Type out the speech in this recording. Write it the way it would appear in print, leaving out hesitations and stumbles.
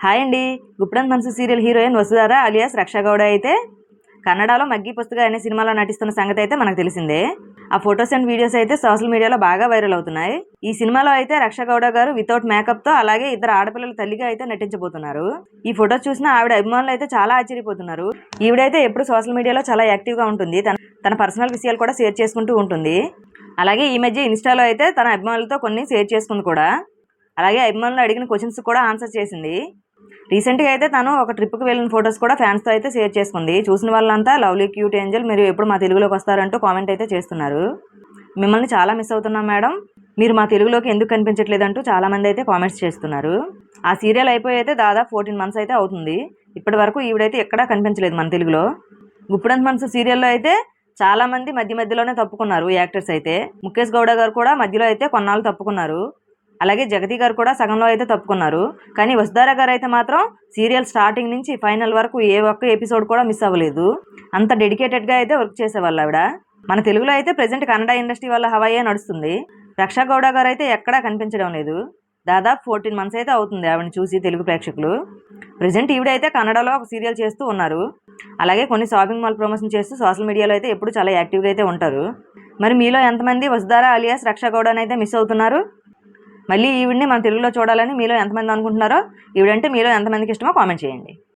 Hi అండి. గుప్పెడంత మనసు serial heroine Vasudhara alias రక్షా గౌడ అయితే కన్నడలో మగ్గి పుస్తక అనే సినిమాలో నటిస్తున్న సంగతి అయితే మనకు తెలిసిందే. ఆ ఫొటోస్ అండ్ వీడియోస్ అయితే సోషల్ మీడియాలో బాగా వైరల్ అవుతున్నాయి. ఈ సినిమాలో అయితే రక్షా గౌడ గారు వితౌట్ మేకప్ తో అలాగే ఇద్దరు ఆడపిల్లల తల్లిగా అయితే నటించబోతున్నారు. ఈ ఫొటోస్ చూసిన ఆవిడ అభిమానులు అయితే చాలా ఆశ్చర్యపోతున్నారు. ఈవిడైతే ఎప్పుడు సోషల్ మీడియాలో చాలా యాక్టివ్ గా ఉంటుంది. తన పర్సనల్ విషయాలు కూడా షేర్ చేసుకుంటూ ఉంటుంది. అలాగే ఈ మధ్య ఇన్స్టాలో అయితే తన అభిమానులతో కొన్ని షేర్ చేసుకుంది కూడా. అలాగే అభిమానులు అడిగిన క్వశ్చన్స్ కూడా ఆన్సర్ చేసింది. రీసెంట్గా అయితే తను ఒక ట్రిప్కి వెళ్ళిన ఫొటోస్ కూడా ఫ్యాన్స్తో అయితే షేర్ చేసుకుంది. చూసిన వాళ్ళంతా లవ్లీ క్యూట్ ఏంజల్, మీరు ఎప్పుడు మా తెలుగులోకి వస్తారంటూ కామెంట్ అయితే చేస్తున్నారు. మిమ్మల్ని చాలా మిస్ అవుతున్నాం మేడం, మీరు మా తెలుగులోకి ఎందుకు కనిపించట్లేదంటూ చాలామంది అయితే కామెంట్స్ చేస్తున్నారు. ఆ సీరియల్ అయిపోయి అయితే దాదాపు 14 months అయితే అవుతుంది. ఇప్పటి వరకు ఈవిడైతే ఎక్కడా కనిపించలేదు మన తెలుగులో. గుప్పెడంత మనసు సీరియల్లో అయితే చాలామంది మధ్యలోనే తప్పుకున్నారు యాక్టర్స్ అయితే. ముఖేష్ గౌడ గారు కూడా మధ్యలో అయితే కొన్నాళ్ళు తప్పుకున్నారు. అలాగే జగతి గారు కూడా సగంలో అయితే తప్పుకున్నారు. కానీ వసుధార గారు అయితే మాత్రం సీరియల్ స్టార్టింగ్ నుంచి ఫైనల్ వరకు ఏ ఒక్క ఎపిసోడ్ కూడా మిస్ అవ్వలేదు. అంత డెడికేటెడ్గా అయితే వర్క్ చేసేవాళ్ళు ఆవిడ. మన తెలుగులో అయితే ప్రజెంట్ కన్నడ ఇండస్ట్రీ వల్ల హవాయే నడుస్తుంది. రక్షా గౌడ గారు అయితే ఎక్కడా కనిపించడం లేదు. దాదాపు 14 months అయితే అవుతుంది ఆవిడని చూసి తెలుగు ప్రేక్షకులు. ప్రజెంట్ ఈవిడైతే కన్నడలో ఒక సీరియల్ చేస్తూ ఉన్నారు. అలాగే కొన్ని షాపింగ్ మాల్ ప్రమోషన్ చేస్తూ సోషల్ మీడియాలో అయితే ఎప్పుడు చాలా యాక్టివ్గా అయితే ఉంటారు. మరి మీలో ఎంతమంది వసుధార అలియాస్ రక్షా గౌడని అయితే మిస్ అవుతున్నారు? మళ్ళీ ఈవిడ్ని మన తెలుగులో చూడాలని మీలో ఎంతమంది అనుకుంటున్నారో, ఈవిడంటే మీలో ఎంతమందికి ఇష్టమో కామెంట్ చేయండి.